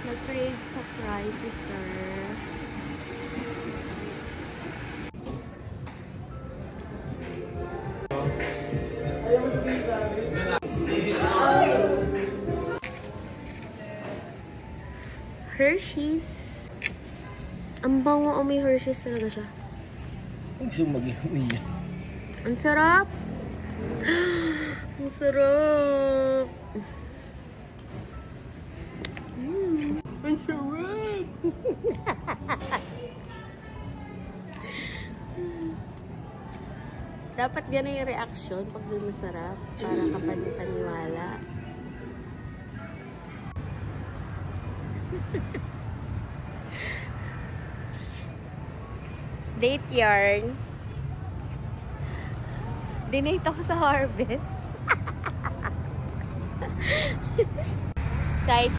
Nag-crave sa fries, sir. Hershey's. Ang bango, may Hershey's talaga siya. Ang gusto mag-iumiya. Ang sarap! Ang sarap! Ang sarap! Dapat gano'n yung reaction pag di masarap para kapaniwala. Date yarn. Dinate ako sa harvest. Kahit